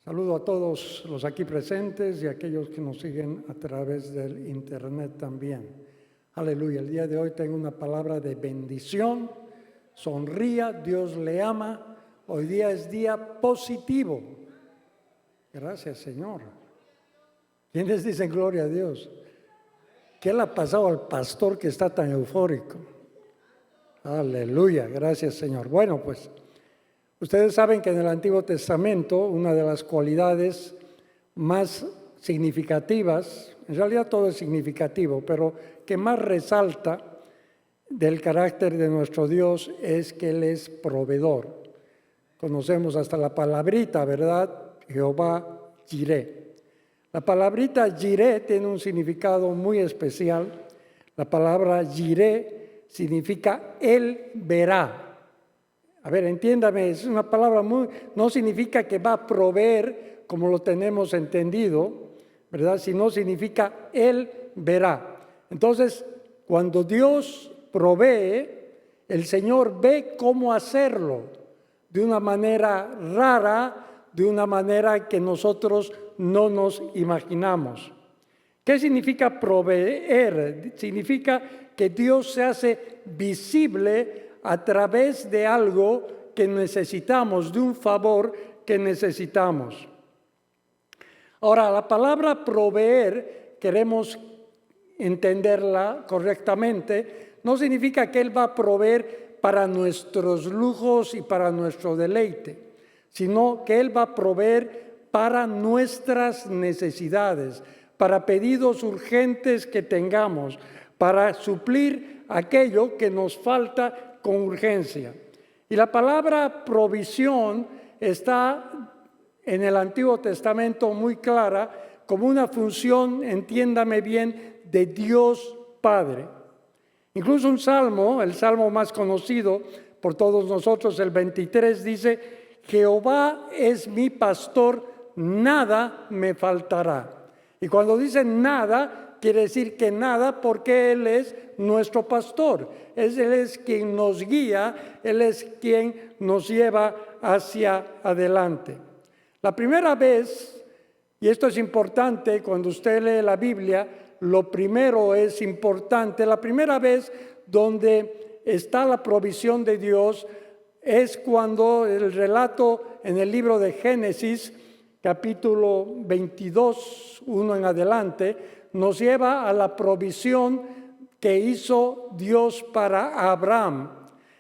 Saludo a todos los aquí presentes y a aquellos que nos siguen a través del internet también. Aleluya, el día de hoy tengo una palabra de bendición. Sonría, Dios le ama. Hoy día es día positivo. Gracias, Señor. ¿Quiénes dicen gloria a Dios? ¿Qué le ha pasado al pastor que está tan eufórico? Aleluya, gracias, Señor. Bueno, pues ustedes saben que en el Antiguo Testamento una de las cualidades más significativas, en realidad todo es significativo, pero que más resalta del carácter de nuestro Dios es que Él es proveedor. Conocemos hasta la palabrita, ¿verdad? Jehová Jireh. La palabrita Jireh tiene un significado muy especial. La palabra Jireh significa Él verá. A ver, entiéndame, es una palabra no significa que va a proveer como lo tenemos entendido, ¿verdad? Sino significa Él verá. Entonces, cuando Dios provee, el Señor ve cómo hacerlo de una manera rara, de una manera que nosotros no nos imaginamos. ¿Qué significa proveer? Significa que Dios se hace visible a través de algo que necesitamos, de un favor que necesitamos. Ahora, la palabra proveer, queremos entenderla correctamente, no significa que Él va a proveer para nuestros lujos y para nuestro deleite, sino que Él va a proveer para nuestras necesidades, para pedidos urgentes que tengamos, para suplir aquello que nos falta con urgencia. Y la palabra provisión está en el Antiguo Testamento muy clara como una función, entiéndame bien, de Dios Padre. Incluso un salmo, el salmo más conocido por todos nosotros, el 23, dice: Jehová es mi pastor, nada me faltará. Y cuando dice nada, quiere decir que nada, porque Él es nuestro pastor. Él es quien nos guía, Él es quien nos lleva hacia adelante. La primera vez, y esto es importante, cuando usted lee la Biblia, lo primero es importante. La primera vez donde está la provisión de Dios es cuando el relato en el libro de Génesis, capítulo 22, 1 en adelante, nos lleva a la provisión que hizo Dios para Abraham.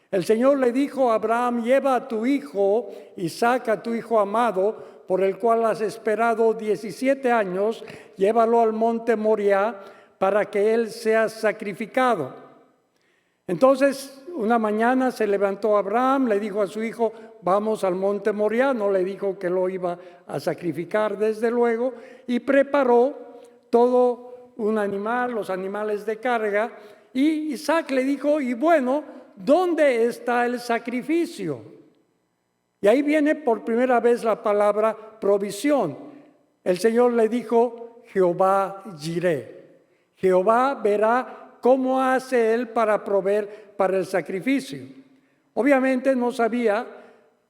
El Señor le dijo a Abraham: lleva a tu hijo Isaac, a tu hijo amado, por el cual has esperado 17 años, llévalo al monte Moriah para que él sea sacrificado. Entonces, una mañana se levantó Abraham, le dijo a su hijo: vamos al monte Moriah. No le dijo que lo iba a sacrificar, desde luego, y preparó todo un animal, los animales de carga, y Isaac le dijo: y bueno, ¿dónde está el sacrificio? Y ahí viene por primera vez la palabra provisión. El Señor le dijo: Jehová Jireh. Jehová verá cómo hace Él para proveer para el sacrificio. Obviamente no sabía,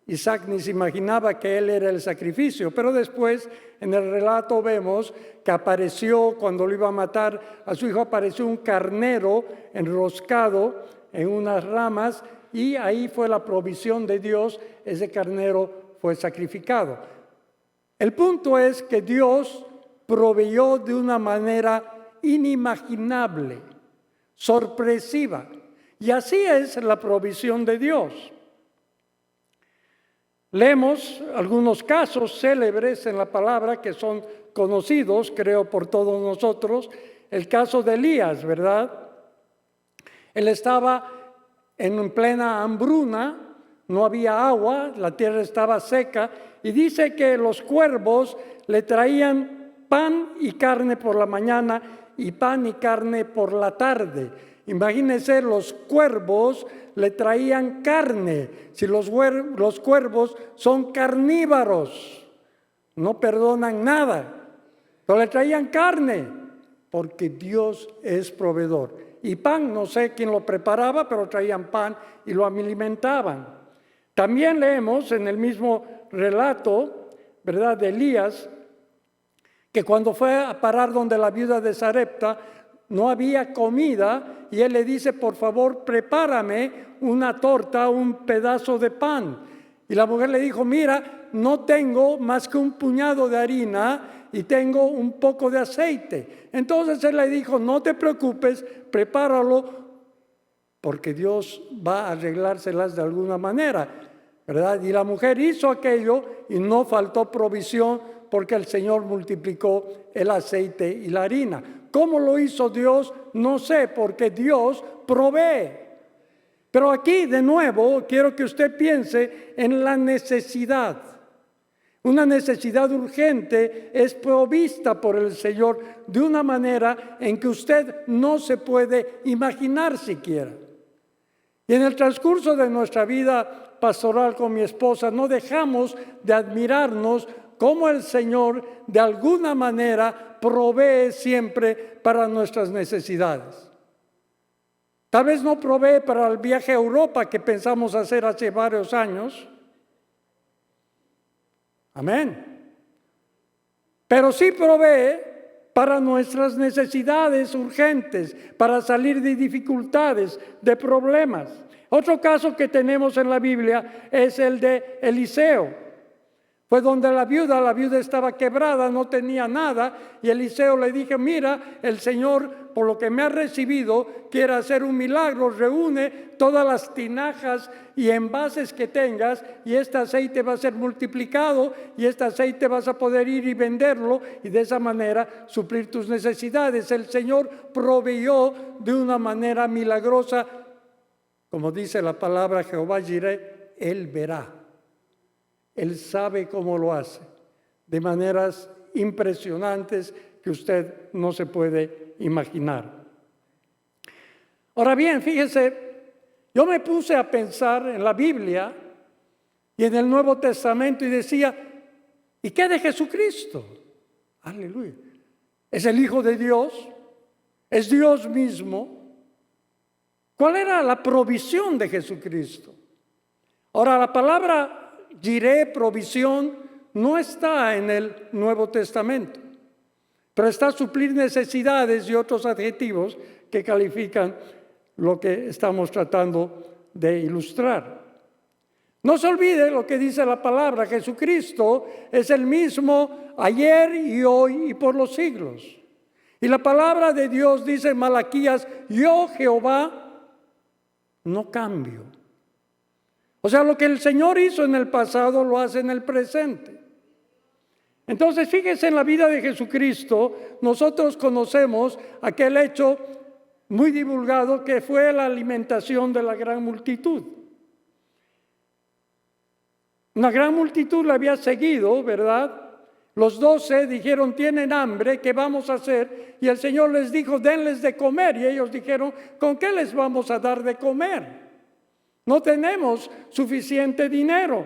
Isaac ni se imaginaba que Él era el sacrificio, pero después en el relato vemos que apareció, cuando lo iba a matar a su hijo, apareció un carnero enroscado en unas ramas, y ahí fue la provisión de Dios. Ese carnero fue sacrificado. El punto es que Dios proveyó de una manera inimaginable, sorpresiva. Y así es la provisión de Dios. Leemos algunos casos célebres en la palabra que son conocidos, creo, por todos nosotros. El caso de Elías, ¿verdad? Él estaba en plena hambruna, no había agua, la tierra estaba seca, y dice que los cuervos le traían pan y carne por la mañana y pan y carne por la tarde. Imagínense, los cuervos le traían carne. Si los cuervos son carnívoros, no perdonan nada, pero le traían carne, porque Dios es proveedor. Y pan, no sé quién lo preparaba, pero traían pan y lo alimentaban. También leemos en el mismo relato ¿verdad?, de Elías, que cuando fue a parar donde la viuda de Sarepta, no había comida, y él le dice, por favor, prepárame una torta, un pedazo de pan. Y la mujer le dijo, mira, no tengo más que un puñado de harina y tengo un poco de aceite. Entonces él le dijo, no te preocupes, prepáralo, porque Dios va a arreglárselas de alguna manera, ¿verdad? Y la mujer hizo aquello y no faltó provisión porque el Señor multiplicó el aceite y la harina. ¿Cómo lo hizo Dios? No sé, porque Dios provee. Pero aquí de nuevo quiero que usted piense en la necesidad. Una necesidad urgente es provista por el Señor de una manera en que usted no se puede imaginar siquiera. Y en el transcurso de nuestra vida pastoral con mi esposa no dejamos de admirarnos cómo el Señor de alguna manera provee siempre para nuestras necesidades. Tal vez no provee para el viaje a Europa que pensamos hacer hace varios años. Amén. Pero sí provee para nuestras necesidades urgentes, para salir de dificultades, de problemas. Otro caso que tenemos en la Biblia es el de Eliseo. Fue donde la viuda estaba quebrada, no tenía nada, y Eliseo le dijo, mira, el Señor, por lo que me ha recibido, quiere hacer un milagro, reúne todas las tinajas y envases que tengas, y este aceite va a ser multiplicado, y este aceite vas a poder ir y venderlo, y de esa manera suplir tus necesidades. El Señor proveyó de una manera milagrosa, como dice la palabra Jehová Jireh, Él verá. Él sabe cómo lo hace, de maneras impresionantes que usted no se puede imaginar. Ahora bien, fíjese, yo me puse a pensar en la Biblia y en el Nuevo Testamento y decía, ¿y qué de Jesucristo? Aleluya. Es el Hijo de Dios, es Dios mismo. ¿Cuál era la provisión de Jesucristo? Ahora, la palabra Jireh, provisión, no está en el Nuevo Testamento, pero está suplir necesidades y otros adjetivos que califican lo que estamos tratando de ilustrar. No se olvide lo que dice la palabra, Jesucristo es el mismo ayer y hoy y por los siglos. Y la palabra de Dios dice en Malaquías, yo Jehová no cambio. O sea, lo que el Señor hizo en el pasado lo hace en el presente. Entonces, fíjese en la vida de Jesucristo, nosotros conocemos aquel hecho muy divulgado que fue la alimentación de la gran multitud. Una gran multitud la había seguido, ¿verdad? Los 12 dijeron, tienen hambre, ¿qué vamos a hacer? Y el Señor les dijo, denles de comer. Y ellos dijeron, ¿con qué les vamos a dar de comer? No tenemos suficiente dinero.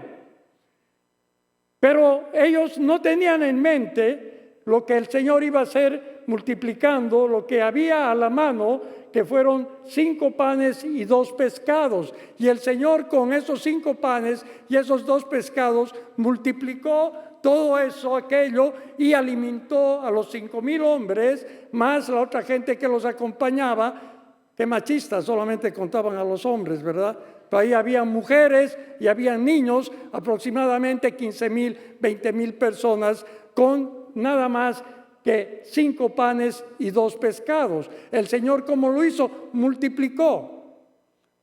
Pero ellos no tenían en mente lo que el Señor iba a hacer multiplicando lo que había a la mano, que fueron 5 panes y 2 pescados. Y el Señor con esos 5 panes y esos 2 pescados multiplicó todo eso, aquello, y alimentó a los 5,000 hombres, más la otra gente que los acompañaba. Que machistas, solamente contaban a los hombres, ¿verdad? Pero ahí había mujeres y había niños, aproximadamente 15,000, 20,000 personas, con nada más que 5 panes y 2 pescados. El Señor, ¿cómo lo hizo? Multiplicó.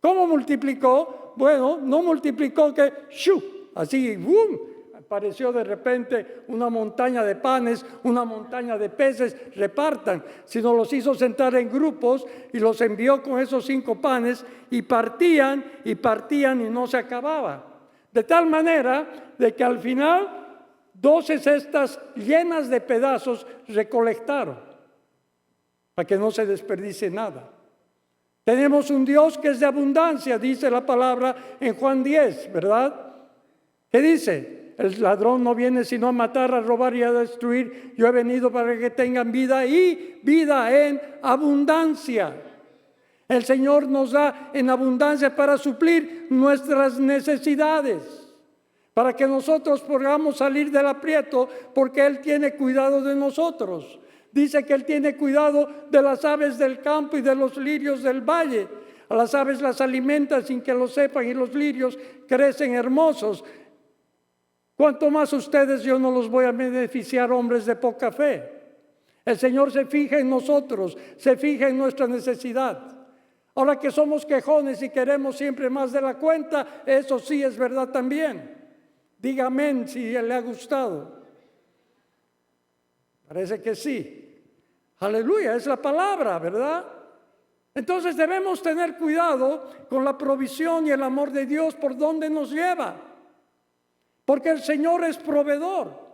¿Cómo multiplicó? Bueno, no multiplicó que ¡shu! Así, ¡bum! Apareció de repente una montaña de panes, una montaña de peces, repartan, sino los hizo sentar en grupos y los envió con esos 5 panes y partían y no se acababa. De tal manera de que al final 12 cestas llenas de pedazos recolectaron para que no se desperdicie nada. Tenemos un Dios que es de abundancia, dice la palabra en Juan 10, ¿verdad? ¿Qué dice? El ladrón no viene sino a matar, a robar y a destruir. Yo he venido para que tengan vida y vida en abundancia. El Señor nos da en abundancia para suplir nuestras necesidades. para que nosotros podamos salir del aprieto, porque Él tiene cuidado de nosotros. Dice que Él tiene cuidado de las aves del campo y de los lirios del valle. A las aves las alimenta sin que lo sepan y los lirios crecen hermosos. ¿Cuánto más ustedes yo no los voy a beneficiar, hombres de poca fe? El Señor se fija en nosotros, se fija en nuestra necesidad. Ahora que somos quejones y queremos siempre más de la cuenta, eso sí es verdad también. Diga amén si le ha gustado. Parece que sí. Aleluya, es la palabra, ¿verdad? Entonces debemos tener cuidado con la provisión y el amor de Dios por donde nos lleva. Porque el Señor es proveedor.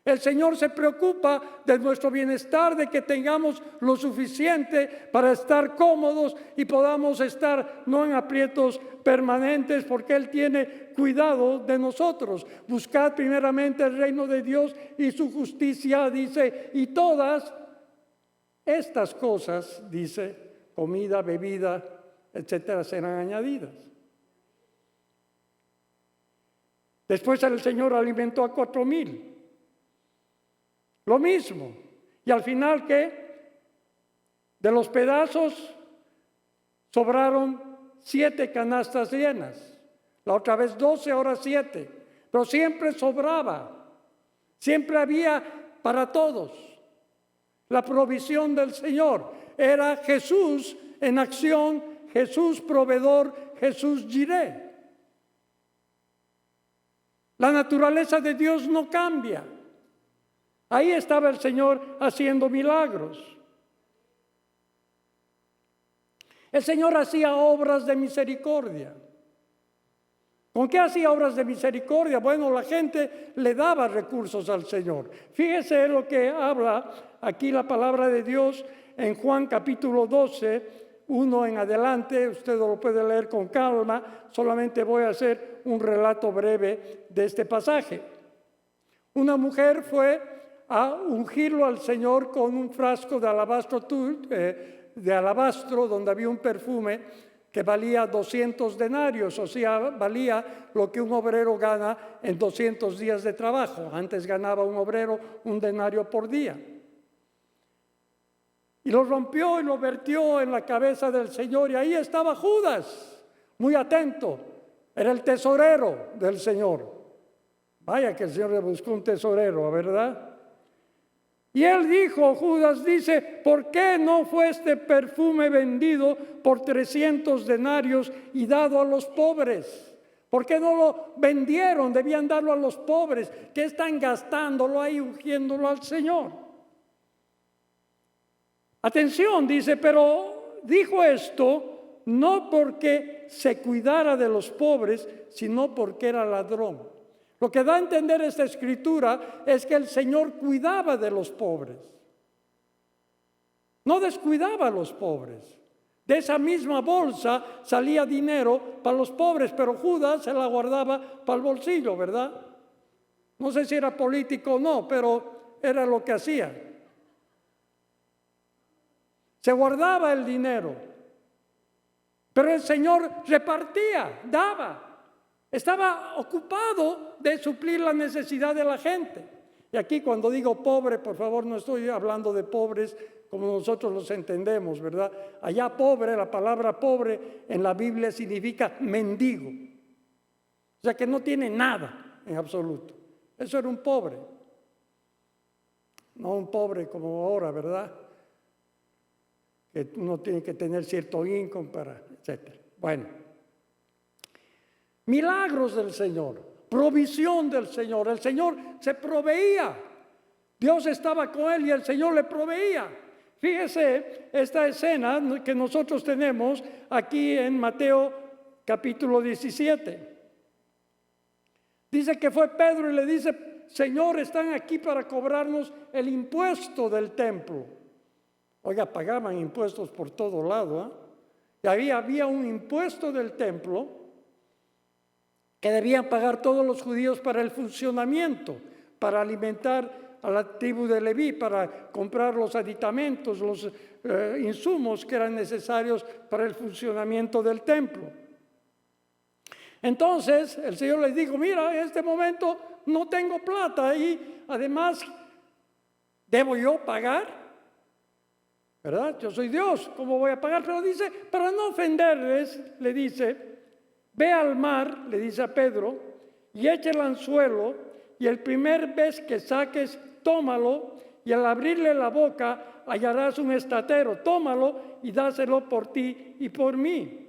El Señor se preocupa de nuestro bienestar, de que tengamos lo suficiente para estar cómodos y podamos estar no en aprietos permanentes, porque Él tiene cuidado de nosotros. Buscad primeramente el reino de Dios y su justicia, dice, y todas estas cosas, dice, comida, bebida, etcétera, serán añadidas. Después el Señor alimentó a 4,000. Lo mismo. Y al final, ¿qué? De los pedazos sobraron 7 canastas llenas. La otra vez 12, ahora 7. Pero siempre sobraba. Siempre había para todos. La provisión del Señor. Era Jesús en acción, Jesús proveedor, Jesús Jireh. La naturaleza de Dios no cambia. Ahí estaba el Señor haciendo milagros. El Señor hacía obras de misericordia. ¿Con qué hacía obras de misericordia? Bueno, la gente le daba recursos al Señor. Fíjese lo que habla aquí la palabra de Dios en Juan capítulo 12, 1 en adelante. Usted lo puede leer con calma. Solamente voy a hacer un relato breve de este pasaje. Una mujer fue a ungirlo al Señor con un frasco de alabastro donde había un perfume que valía 200 denarios, o sea, valía lo que un obrero gana en 200 días de trabajo. Antes ganaba un obrero 1 denario por día. Y lo rompió y lo vertió en la cabeza del Señor, y ahí estaba Judas, muy atento. Era el tesorero del Señor. Vaya que el Señor le buscó un tesorero, ¿verdad? Y él dijo, Judas dice, ¿por qué no fue este perfume vendido por 300 denarios y dado a los pobres? ¿Por qué no lo vendieron? Debían darlo a los pobres. ¿Qué están gastándolo ahí, ungiéndolo al Señor? Atención, dice, pero dijo esto no porque se cuidara de los pobres, sino porque era ladrón. Lo que da a entender esta escritura es que el Señor cuidaba de los pobres. No descuidaba a los pobres. De esa misma bolsa salía dinero para los pobres, pero Judas se la guardaba para el bolsillo, ¿verdad? No sé si era político o no, pero era lo que hacía. Se guardaba el dinero. Pero el Señor repartía, daba. Estaba ocupado de suplir la necesidad de la gente. Y aquí cuando digo pobre, por favor, no estoy hablando de pobres como nosotros los entendemos, ¿verdad? Allá pobre, la palabra pobre en la Biblia significa mendigo. O sea que no tiene nada en absoluto. Eso era un pobre. No un pobre como ahora, ¿verdad? Que uno tiene que tener cierto income para, etcétera. Bueno. Milagros del Señor, provisión del Señor. El Señor se proveía. Dios estaba con él y el Señor le proveía. Fíjese esta escena que nosotros tenemos aquí en Mateo capítulo 17. Dice que fue Pedro y le dice, Señor, están aquí para cobrarnos el impuesto del templo. Oiga, pagaban impuestos por todo lado, ¿eh? Y ahí había un impuesto del templo que debían pagar todos los judíos para el funcionamiento, para alimentar a la tribu de Leví, para comprar los aditamentos, los insumos que eran necesarios para el funcionamiento del templo. Entonces el Señor les dijo, mira, en este momento no tengo plata y además debo yo pagar, ¿verdad? Yo soy Dios, ¿cómo voy a pagar? Pero dice, para no ofenderles, le dice, ve al mar, le dice a Pedro, y echa el anzuelo, y el primer pez que saques, tómalo, y al abrirle la boca hallarás un estatero, tómalo y dáselo por ti y por mí.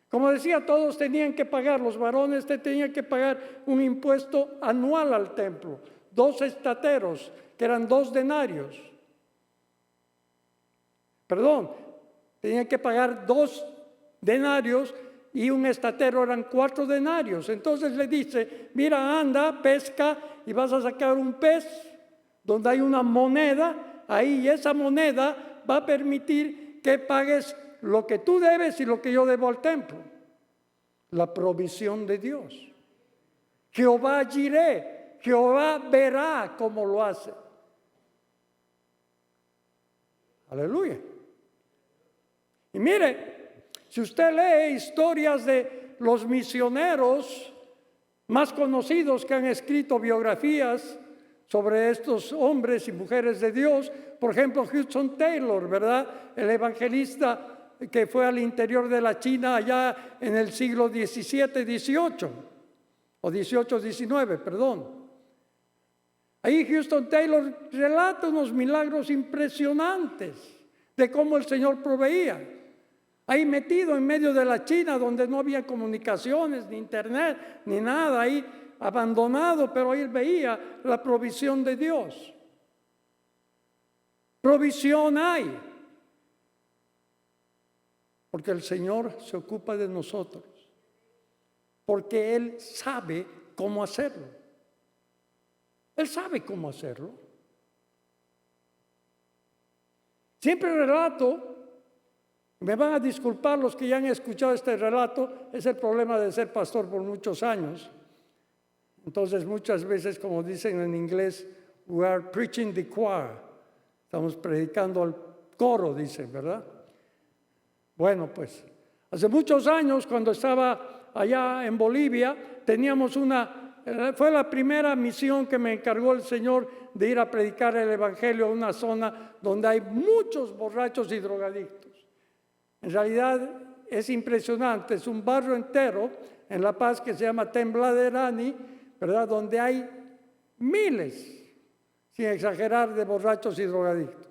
Como decía, todos tenían que pagar, los varones tenían que pagar un impuesto anual al templo, 2 estateros, que eran 2 denarios. Perdón, tenían que pagar 2 denarios y un estatero eran 4 denarios. Entonces le dice, mira, anda, pesca y vas a sacar un pez donde hay una moneda ahí, y esa moneda va a permitir que pagues lo que tú debes y lo que yo debo al templo. La provisión de Dios. Jehová Jireh, Jehová verá cómo lo hace. Aleluya. Y mire, si usted lee historias de los misioneros más conocidos que han escrito biografías sobre estos hombres y mujeres de Dios, por ejemplo, Hudson Taylor, ¿verdad? El evangelista que fue al interior de la China allá en el siglo XVII, XVIII, o XVIII, XIX, perdón. Ahí Hudson Taylor relata unos milagros impresionantes de cómo el Señor proveía. Ahí metido en medio de la China, donde no había comunicaciones, ni internet, ni nada, ahí abandonado, pero él veía la provisión de Dios. Provisión hay, porque el Señor se ocupa de nosotros, porque Él sabe cómo hacerlo. Él sabe cómo hacerlo. Siempre relato, me van a disculpar los que ya han escuchado este relato, es el problema de ser pastor por muchos años. Entonces muchas veces, como dicen en inglés, we are preaching the choir. Estamos predicando al coro, dicen, ¿verdad? Bueno, pues, hace muchos años, cuando estaba allá en Bolivia, teníamos fue la primera misión que me encargó el Señor de ir a predicar el Evangelio a una zona donde hay muchos borrachos y drogadictos. En realidad es impresionante, es un barrio entero en La Paz que se llama Tembladerani, ¿verdad? Donde hay miles, sin exagerar, de borrachos y drogadictos.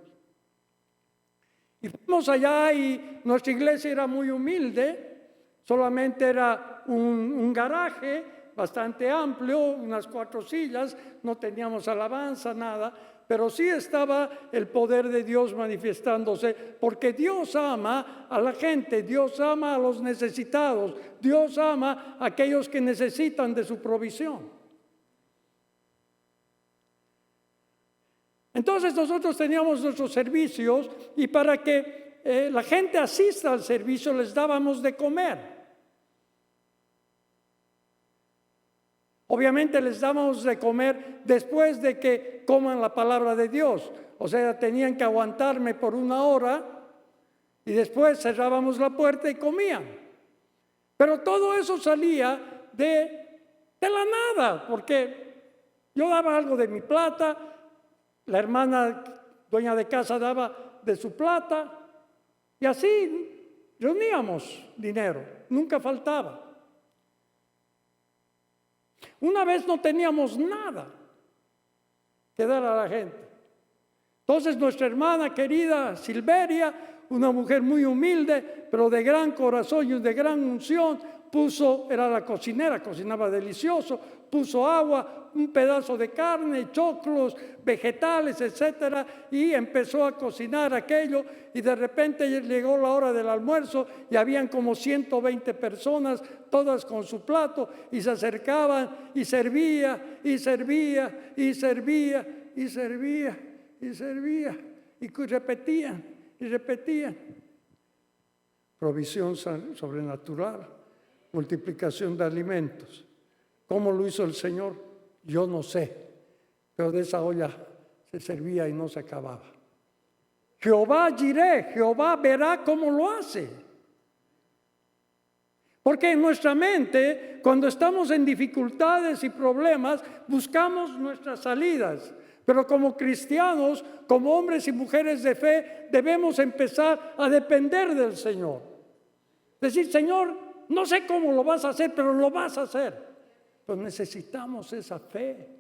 Y fuimos allá y nuestra iglesia era muy humilde, solamente era un garaje bastante amplio, unas 4 sillas, no teníamos alabanza, nada, pero sí estaba el poder de Dios manifestándose, porque Dios ama a la gente, Dios ama a los necesitados, Dios ama a aquellos que necesitan de su provisión. Entonces nosotros teníamos nuestros servicios y para que la gente asista al servicio les dábamos de comer. Obviamente les dábamos de comer después de que coman la palabra de Dios. O sea, tenían que aguantarme por 1 hora y después cerrábamos la puerta y comían. Pero todo eso salía de la nada, porque yo daba algo de mi plata, la hermana dueña de casa daba de su plata y así reuníamos dinero, nunca faltaba. Una vez no teníamos nada que dar a la gente. Entonces nuestra hermana querida Silveria, una mujer muy humilde, pero de gran corazón y de gran unción, era la cocinera, cocinaba delicioso, puso agua, un pedazo de carne, choclos, vegetales, etcétera, y empezó a cocinar aquello, y de repente llegó la hora del almuerzo y habían como 120 personas, todas con su plato, y se acercaban y servía, y servía, y servía, y servía, y servía, y repetían, y repetían. Provisión sobrenatural, multiplicación de alimentos. ¿Cómo lo hizo el Señor? Yo no sé, pero de esa olla se servía y no se acababa. Jehová Jireh, Jehová verá cómo lo hace. Porque en nuestra mente, cuando estamos en dificultades y problemas, buscamos nuestras salidas. Pero como cristianos, como hombres y mujeres de fe, debemos empezar a depender del Señor. Decir, Señor, no sé cómo lo vas a hacer, pero lo vas a hacer. Pero necesitamos esa fe.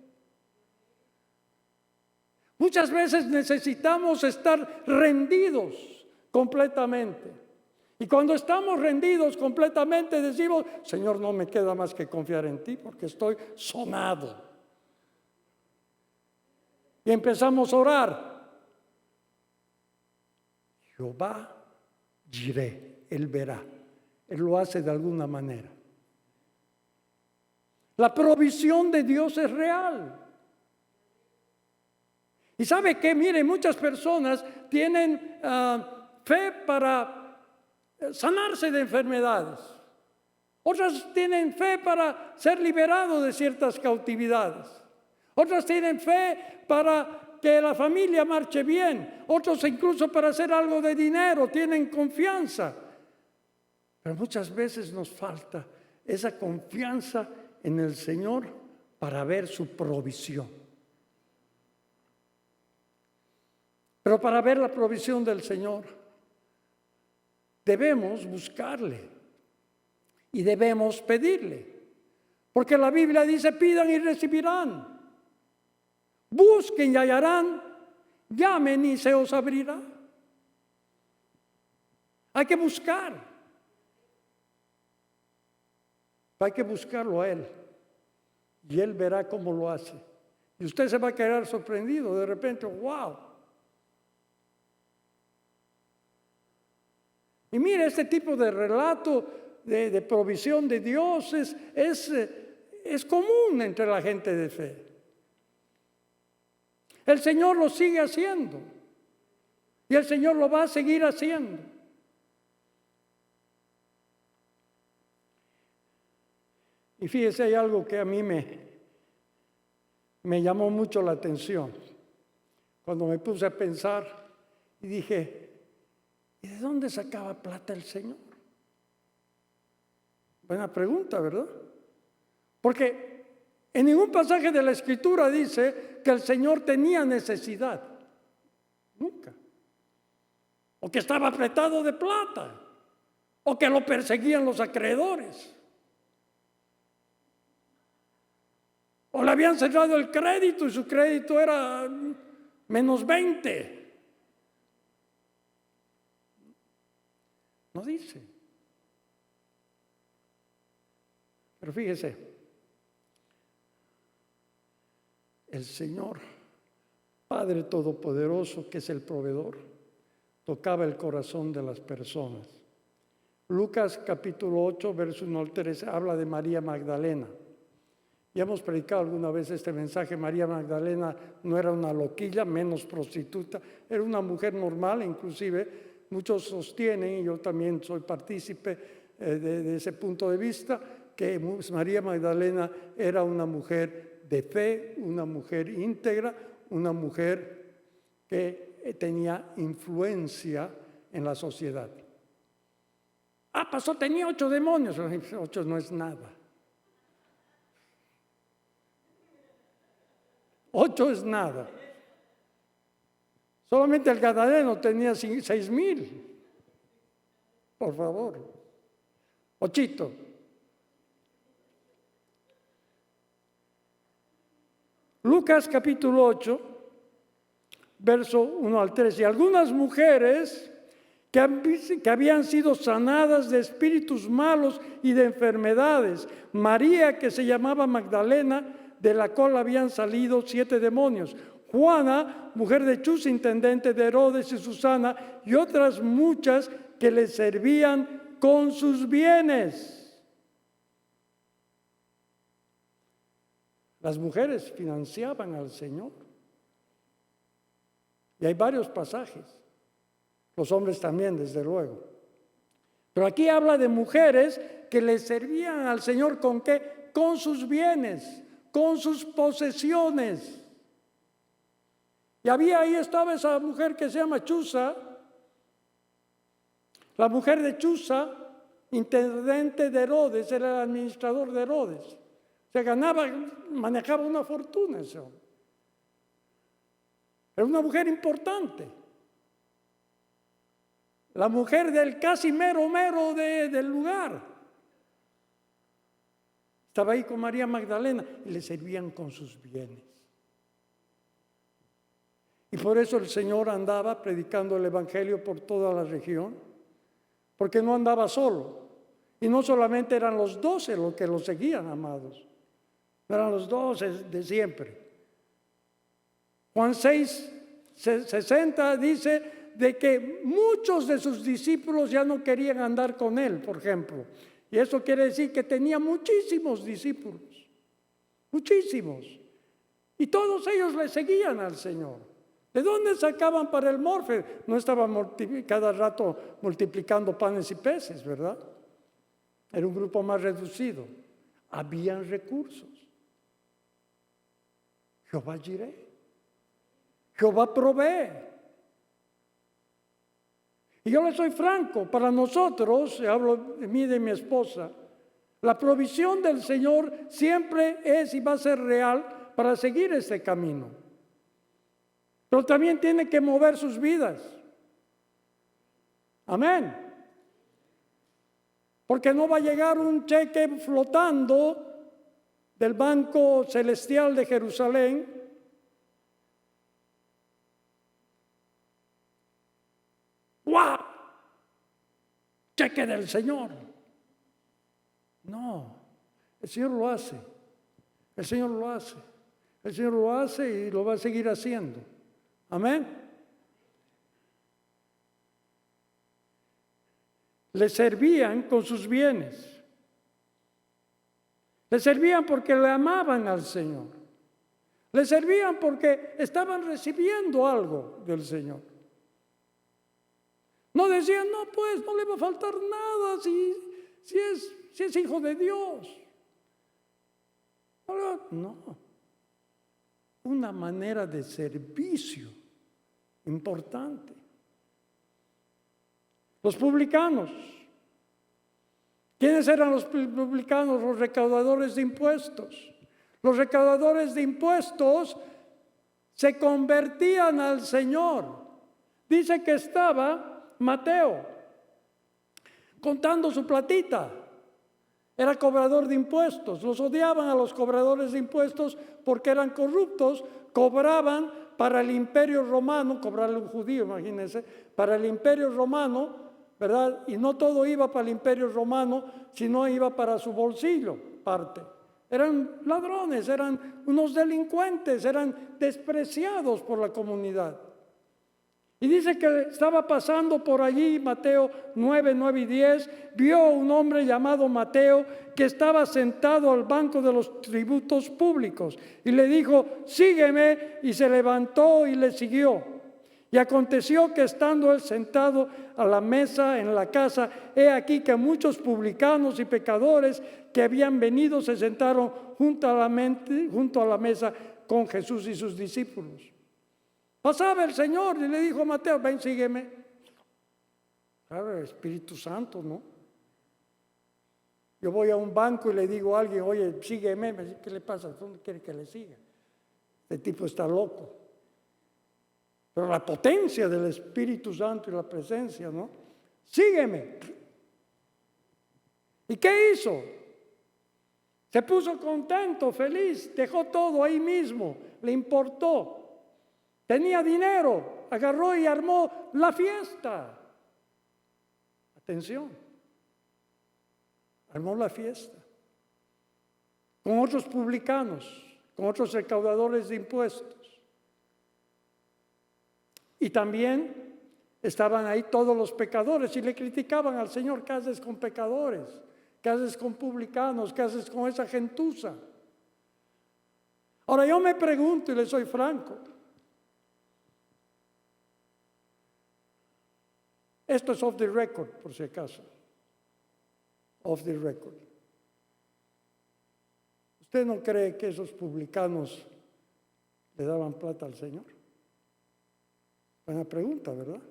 Muchas veces necesitamos estar rendidos completamente. Y cuando estamos rendidos completamente decimos, Señor, no me queda más que confiar en ti porque estoy sonado. Y empezamos a orar. Jehová Jireh, Él verá. Él lo hace de alguna manera. La provisión de Dios es real. Y ¿sabe qué? Mire, muchas personas tienen fe para sanarse de enfermedades. Otras tienen fe para ser liberados de ciertas cautividades. Otras tienen fe para que la familia marche bien. Otros incluso para hacer algo de dinero, tienen confianza. Pero muchas veces nos falta esa confianza en el Señor para ver su provisión. Pero para ver la provisión del Señor, debemos buscarle y debemos pedirle. Porque la Biblia dice, pidan y recibirán. Busquen y hallarán, llamen y se os abrirá. Hay que buscar. Hay que buscarlo a Él. Y Él verá cómo lo hace. Y usted se va a quedar sorprendido. De repente, wow. Y mire, este tipo de relato de provisión de Dios es común entre la gente de fe. El Señor lo sigue haciendo. Y el Señor lo va a seguir haciendo. Y fíjese, hay algo que a mí me llamó mucho la atención. Cuando me puse a pensar y dije, ¿y de dónde sacaba plata el Señor? Buena pregunta, ¿verdad? Porque en ningún pasaje de la Escritura dice que el Señor tenía necesidad. Nunca. O que estaba apretado de plata. O que lo perseguían los acreedores. O le habían cerrado el crédito y su crédito era menos 20. No dice. Pero fíjese, el Señor, Padre Todopoderoso, que es el proveedor, tocaba el corazón de las personas. Lucas capítulo 8, verso 1 al 3, habla de María Magdalena. Ya hemos predicado alguna vez este mensaje. María Magdalena no era una loquilla, menos prostituta, era una mujer normal. Inclusive muchos sostienen, y yo también soy partícipe de ese punto de vista, que María Magdalena era una mujer de fe, una mujer íntegra, una mujer que tenía influencia en la sociedad. Pasó, tenía 8 demonios. 8 no es nada. 8 es nada. Solamente el Gadareno tenía 6,000. Por favor. 8. Lucas capítulo 8, verso 1 al 3. Y algunas mujeres que habían sido sanadas de espíritus malos y de enfermedades. María, que se llamaba Magdalena, de la cual habían salido 7 demonios. Juana, mujer de Chuza, intendente de Herodes, y Susana, y otras muchas que le servían con sus bienes. Las mujeres financiaban al Señor. Y hay varios pasajes. Los hombres también, desde luego. Pero aquí habla de mujeres que le servían al Señor ¿con qué? Con sus bienes, con sus posesiones. Y ahí estaba esa mujer que se llama Chuza. La mujer de Chuza intendente de Herodes, era el administrador de Herodes. Se manejaba una fortuna ese hombre. Era una mujer importante. La mujer del casi mero del lugar. Estaba ahí con María Magdalena y le servían con sus bienes. Y por eso el Señor andaba predicando el Evangelio por toda la región, porque no andaba solo. Y no solamente eran los 12 los que lo seguían, amados. No eran los 12 de siempre. Juan 6:60 dice de que muchos de sus discípulos ya no querían andar con él, por ejemplo. Y eso quiere decir que tenía muchísimos discípulos, muchísimos. Y todos ellos le seguían al Señor. ¿De dónde sacaban para el morfe? No estaban cada rato multiplicando panes y peces, ¿verdad? Era un grupo más reducido. Habían recursos. Jehová Jireh. Jehová provee. Y yo le soy franco, para nosotros, hablo de mí y de mi esposa, la provisión del Señor siempre es y va a ser real para seguir este camino. Pero también tiene que mover sus vidas. Amén. Porque no va a llegar un cheque flotando del Banco Celestial de Jerusalén ¡wow! Cheque del Señor. No, el Señor lo hace. El Señor lo hace. El Señor lo hace y lo va a seguir haciendo. Amén. Le servían con sus bienes. Le servían porque le amaban al Señor. Le servían porque estaban recibiendo algo del Señor. No decían, no, pues no le va a faltar nada si es hijo de Dios. No. Una manera de servicio importante. Los publicanos. ¿Quiénes eran los publicanos? Los recaudadores de impuestos. Los recaudadores de impuestos se convertían al Señor. Dice que estaba Mateo contando su platita. Era cobrador de impuestos. Los odiaban a los cobradores de impuestos porque eran corruptos. Cobraban para el Imperio Romano, cobrarle a un judío, imagínense, para el Imperio Romano, ¿verdad? Y no todo iba para el Imperio Romano, sino iba para su bolsillo, parte. Eran ladrones, eran unos delincuentes, eran despreciados por la comunidad. Y dice que estaba pasando por allí, Mateo 9, 9 y 10, vio a un hombre llamado Mateo que estaba sentado al banco de los tributos públicos y le dijo, sígueme, y se levantó y le siguió. Y aconteció que estando él sentado a la mesa en la casa, he aquí que muchos publicanos y pecadores que habían venido se sentaron junto a la mesa con Jesús y sus discípulos. Pasaba el Señor y le dijo a Mateo, ven, sígueme. Claro, el Espíritu Santo, ¿no? Yo voy a un banco y le digo a alguien, oye, sígueme. Me dice, ¿qué le pasa? ¿Dónde quiere que le siga? Este tipo está loco. Pero la potencia del Espíritu Santo y la presencia, ¿no? Sígueme. ¿Y qué hizo? Se puso contento, feliz, dejó todo ahí mismo, le importó. Tenía dinero, agarró y armó la fiesta. Atención, armó la fiesta. Con otros publicanos, con otros recaudadores de impuestos. Y también estaban ahí todos los pecadores y le criticaban al Señor, ¿qué haces con pecadores? ¿Qué haces con publicanos? ¿Qué haces con esa gentuza? Ahora yo me pregunto y le soy franco. Esto es off the record, por si acaso. Off the record. ¿Usted no cree que esos publicanos le daban plata al Señor? Buena pregunta, ¿verdad?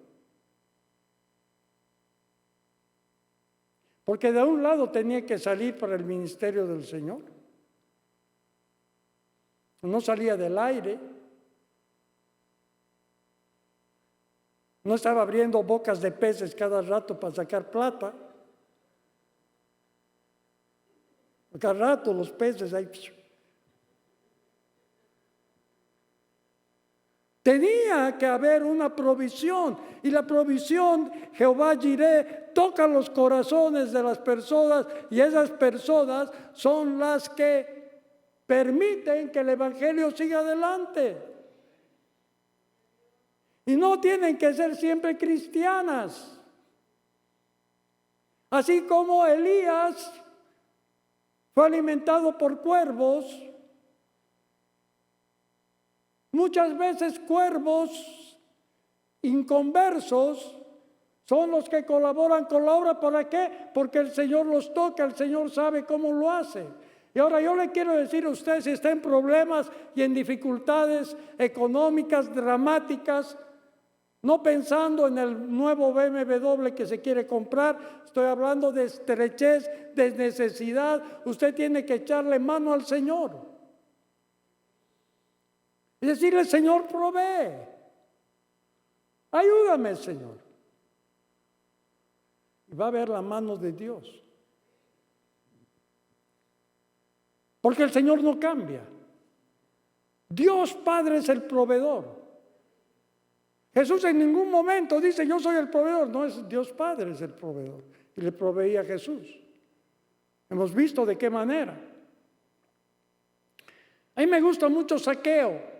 Porque de un lado tenía que salir para el ministerio del Señor. No salía del aire. No estaba abriendo bocas de peces cada rato para sacar plata. Cada rato los peces ahí. Tenía que haber una provisión, y la provisión, Jehová Jireh, toca los corazones de las personas, y esas personas son las que permiten que el Evangelio siga adelante. Y no tienen que ser siempre cristianas. Así como Elías fue alimentado por cuervos, muchas veces cuervos inconversos son los que colaboran con la obra. ¿Para qué? Porque el Señor los toca, el Señor sabe cómo lo hace. Y ahora yo le quiero decir a usted, si está en problemas y en dificultades económicas dramáticas, no pensando en el nuevo BMW que se quiere comprar, estoy hablando de estrechez, de necesidad, usted tiene que echarle mano al Señor. Y decirle, Señor, provee. Ayúdame, Señor. Y va a ver la mano de Dios. Porque el Señor no cambia. Dios Padre es el proveedor. Jesús en ningún momento dice, yo soy el proveedor. No, es Dios Padre es el proveedor. Y le proveía a Jesús. Hemos visto de qué manera. A mí me gusta mucho Zaqueo.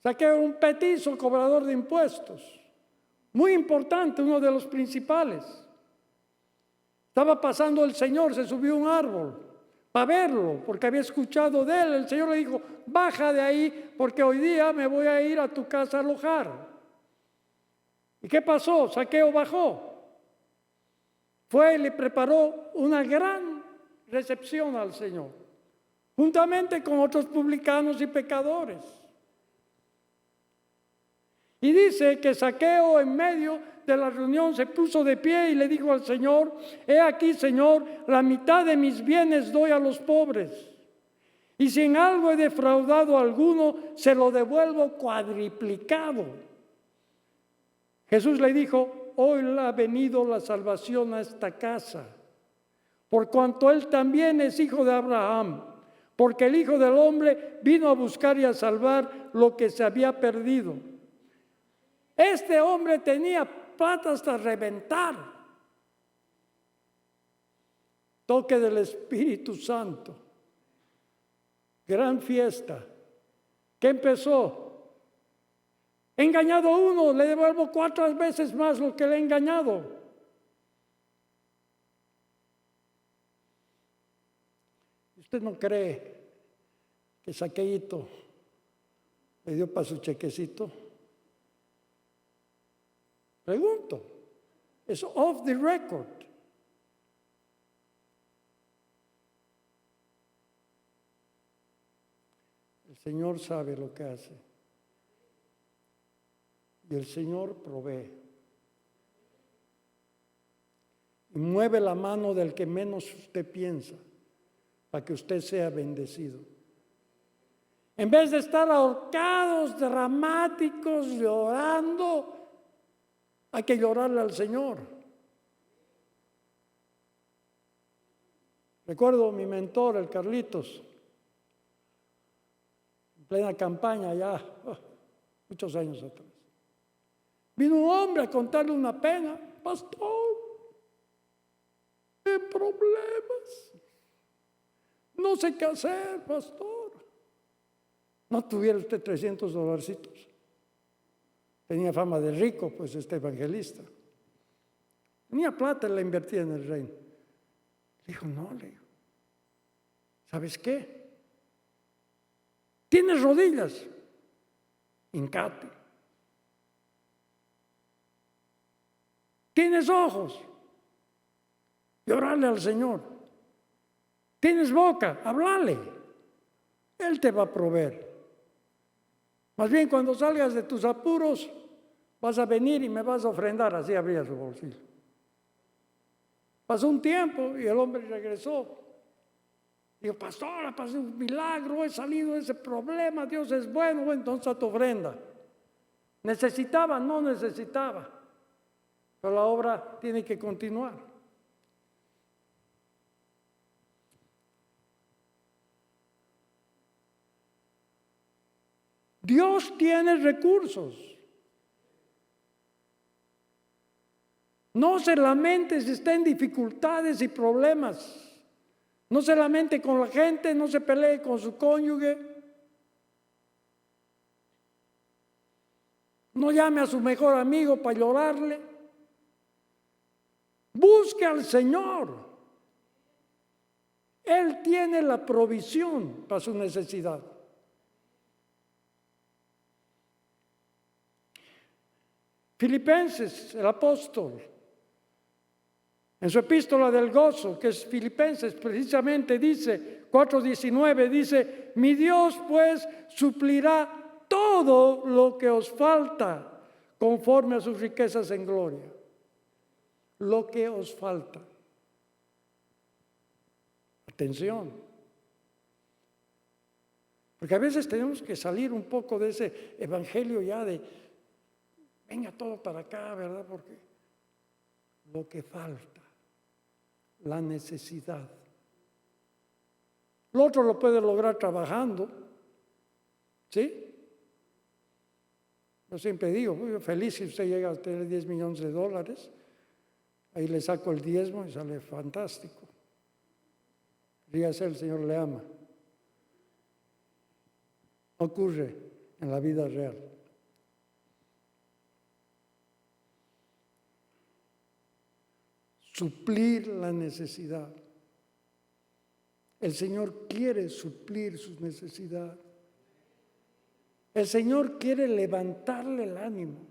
Zaqueo era un petizo cobrador de impuestos, muy importante, uno de los principales. Estaba pasando el Señor, se subió a un árbol para verlo, porque había escuchado de él. El Señor le dijo, baja de ahí, porque hoy día me voy a ir a tu casa a alojar. ¿Y qué pasó? Zaqueo bajó. Fue y le preparó una gran recepción al Señor, juntamente con otros publicanos y pecadores. Y dice que Zaqueo en medio de la reunión se puso de pie y le dijo al Señor, he aquí, Señor, la mitad de mis bienes doy a los pobres. Y si en algo he defraudado a alguno, se lo devuelvo cuadriplicado. Jesús le dijo, hoy ha venido la salvación a esta casa, por cuanto él también es hijo de Abraham, porque el Hijo del Hombre vino a buscar y a salvar lo que se había perdido. Este hombre tenía plata hasta reventar. Toque del Espíritu Santo. Gran fiesta. ¿Qué empezó? He engañado a uno, le devuelvo 4 veces más lo que le he engañado. ¿Usted no cree que Zaqueíto le dio para su chequecito? Pregunto, es off the record. El Señor sabe lo que hace. Y el Señor provee. Y mueve la mano del que menos usted piensa, para que usted sea bendecido. En vez de estar ahorcados, dramáticos, llorando, hay que llorarle al Señor. Recuerdo mi mentor, el Carlitos, en plena campaña ya, muchos años atrás. Vino un hombre a contarle una pena, pastor, en problemas, no sé qué hacer, pastor. No tuviera usted $300. Tenía fama de rico, pues, este evangelista. Tenía plata, la invertía en el reino. Dijo, no, le digo, ¿sabes qué? ¿Tienes rodillas? Hincate. ¿Tienes ojos? Llorarle al Señor. ¿Tienes boca? Hablale. Él te va a proveer. Más bien, cuando salgas de tus apuros, vas a venir y me vas a ofrendar. Así abría su bolsillo. Pasó un tiempo y el hombre regresó. Digo, pastor, pasó un milagro, he salido de ese problema, Dios es bueno. Bueno, entonces a tu ofrenda. ¿Necesitaba? No necesitaba. Pero la obra tiene que continuar. Dios tiene recursos. No se lamente si está en dificultades y problemas. No se lamente con la gente, no se pelee con su cónyuge. No llame a su mejor amigo para llorarle. Busque al Señor. Él tiene la provisión para su necesidad. Filipenses, el apóstol, en su epístola del gozo, que es Filipenses, precisamente dice, 4:19, dice, mi Dios pues suplirá todo lo que os falta conforme a sus riquezas en gloria. Lo que os falta. Atención. Porque a veces tenemos que salir un poco de ese evangelio ya de, venga todo para acá, ¿verdad? Porque lo que falta, la necesidad. Lo otro lo puede lograr trabajando, ¿sí? Yo siempre digo, muy feliz si usted llega a tener 10 millones de dólares, ahí le saco el diezmo y sale fantástico. Ríase, el Señor le ama. No ocurre en la vida real. Suplir la necesidad. El Señor quiere suplir sus necesidades. El Señor quiere levantarle el ánimo.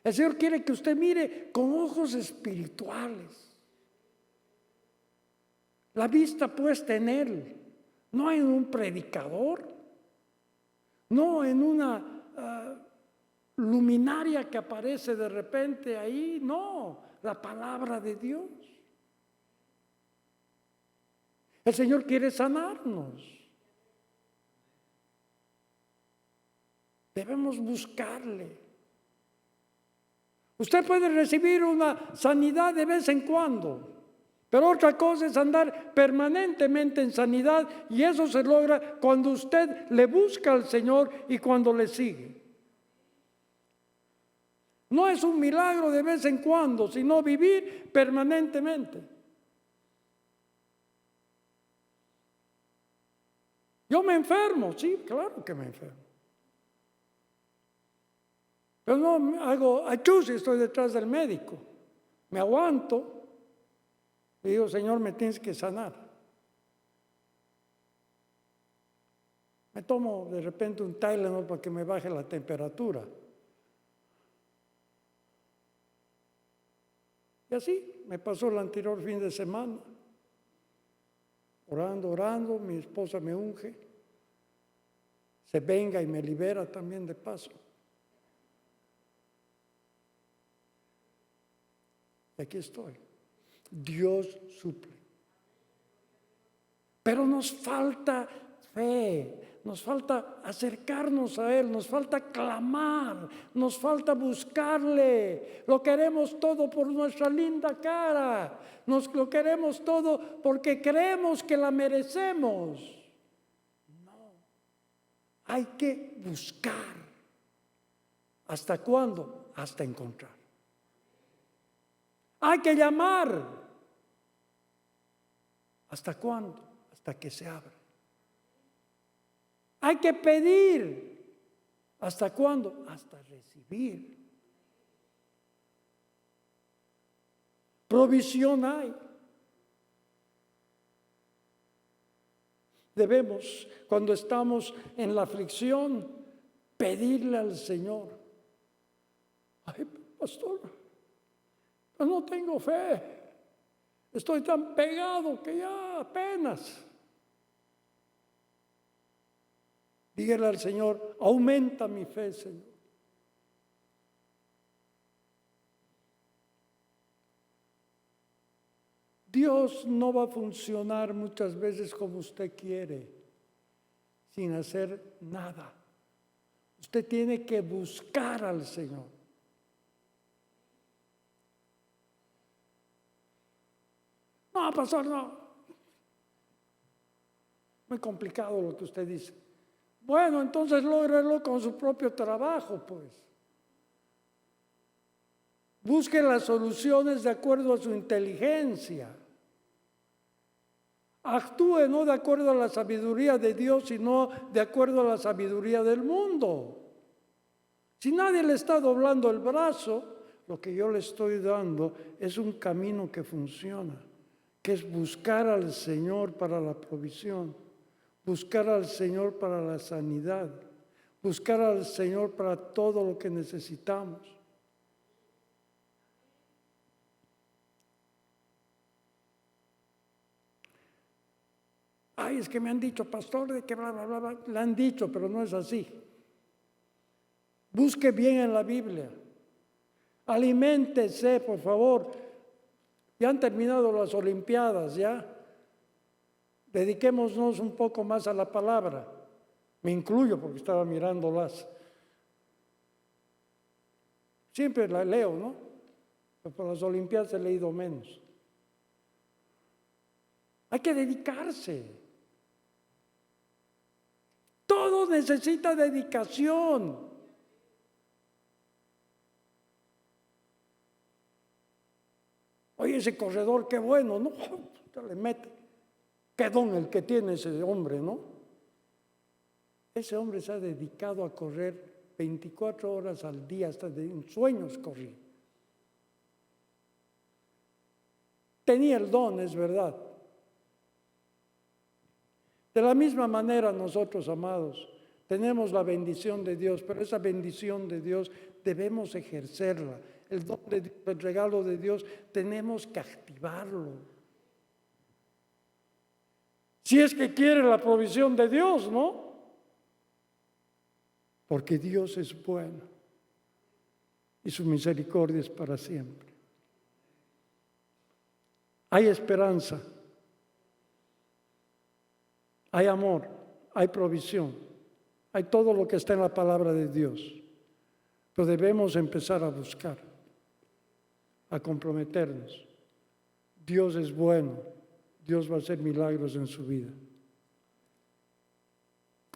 El Señor quiere que usted mire con ojos espirituales. La vista puesta en Él, no en un predicador, no en una luminaria que aparece de repente ahí, no, la palabra de Dios. El Señor quiere sanarnos. Debemos buscarle. Usted puede recibir una sanidad de vez en cuando, pero otra cosa es andar permanentemente en sanidad, y eso se logra cuando usted le busca al Señor y cuando le sigue. No es un milagro de vez en cuando, sino vivir permanentemente. Yo me enfermo, sí, claro que me enfermo. Pero no hago achus y estoy detrás del médico. Me aguanto y digo, Señor, me tienes que sanar. Me tomo de repente un Tylenol para que me baje la temperatura. Y así me pasó el anterior fin de semana. Orando, mi esposa me unge. Se venga y me libera también de paso. Y aquí estoy. Dios suple. Pero nos falta fe, nos falta acercarnos a Él, nos falta clamar, nos falta buscarle. Lo queremos todo por nuestra linda cara, lo queremos todo porque creemos que la merecemos. No, hay que buscar. ¿Hasta cuándo? Hasta encontrar. Hay que llamar. ¿Hasta cuándo? Hasta que se abra. Hay que pedir. ¿Hasta cuándo? Hasta recibir. Provisión hay. Debemos, cuando estamos en la aflicción, pedirle al Señor. Ay, pastor, yo no tengo fe. Estoy tan pegado que ya apenas. Dígale al Señor, aumenta mi fe, Señor. Dios no va a funcionar muchas veces como usted quiere, sin hacer nada. Usted tiene que buscar al Señor. No, pastor, no. Muy complicado lo que usted dice. Bueno, entonces lógrelo con su propio trabajo, pues. Busque las soluciones de acuerdo a su inteligencia. Actúe no de acuerdo a la sabiduría de Dios, sino de acuerdo a la sabiduría del mundo. Si nadie le está doblando el brazo, lo que yo le estoy dando es un camino que funciona, que es buscar al Señor para la provisión, buscar al Señor para la sanidad, buscar al Señor para todo lo que necesitamos. Ay, es que me han dicho, pastor, de que bla, bla, bla, bla. Le han dicho, pero no es así. Busque bien en la Biblia. Aliméntese, por favor. Ya han terminado las Olimpiadas, ¿ya? Dediquémonos un poco más a la palabra. Me incluyo porque estaba mirándolas. Siempre la leo, ¿no? Pero por las Olimpiadas he leído menos. Hay que dedicarse. Todo necesita dedicación. Oye, ese corredor, qué bueno, ¿no? Le mete. Qué don el que tiene ese hombre, ¿no? Ese hombre se ha dedicado a correr 24 horas al día, hasta en sueños corría. Tenía el don, es verdad. De la misma manera nosotros, amados, tenemos la bendición de Dios, pero esa bendición de Dios debemos ejercerla. El don de Dios, el regalo de Dios, tenemos que activarlo. Si es que quiere la provisión de Dios, ¿no? Porque Dios es bueno y su misericordia es para siempre. Hay esperanza, hay amor, hay provisión, hay todo lo que está en la palabra de Dios. Pero debemos empezar a buscar, a comprometernos. Dios es bueno, Dios va a hacer milagros en su vida.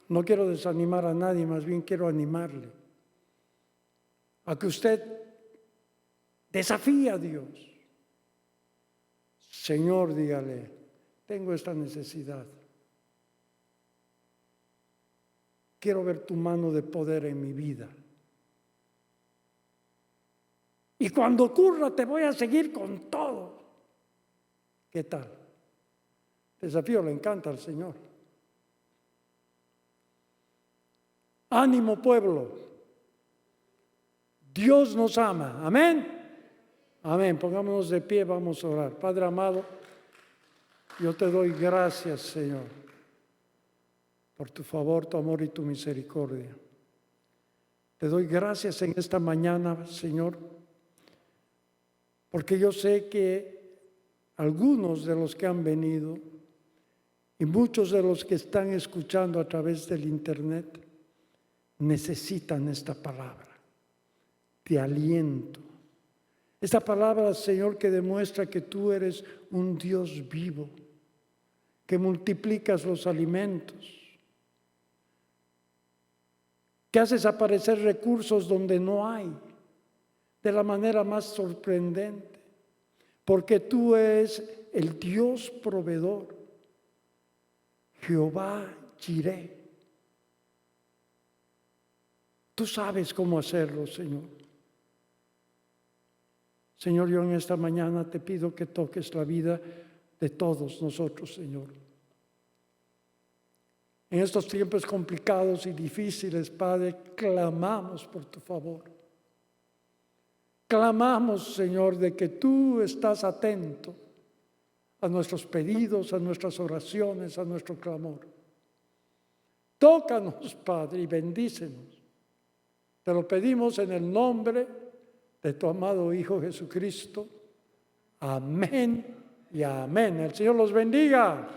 No quiero desanimar a nadie, más bien quiero animarle a que usted desafíe a Dios. Señor, dígale, tengo esta necesidad. Quiero ver tu mano de poder en mi vida. Y cuando ocurra te voy a seguir con todo. ¿Qué tal? Desafío le encanta al Señor. Ánimo, pueblo. Dios nos ama. Amén. Amén. Pongámonos de pie, vamos a orar. Padre amado, yo te doy gracias, Señor, por tu favor, tu amor y tu misericordia. Te doy gracias en esta mañana, Señor, porque yo sé que algunos de los que han venido y muchos de los que están escuchando a través del internet necesitan esta palabra de aliento. Esta palabra, Señor, que demuestra que tú eres un Dios vivo, que multiplicas los alimentos, que haces aparecer recursos donde no hay, de la manera más sorprendente, porque tú eres el Dios proveedor, Jehová Jireh. Tú sabes cómo hacerlo, Señor. Señor, yo en esta mañana te pido que toques la vida de todos nosotros, Señor. En estos tiempos complicados y difíciles, Padre, clamamos por tu favor. Clamamos, Señor, de que tú estás atento a nuestros pedidos, a nuestras oraciones, a nuestro clamor. Tócanos, Padre, y bendícenos. Te lo pedimos en el nombre de tu amado Hijo Jesucristo. Amén y amén. El Señor los bendiga.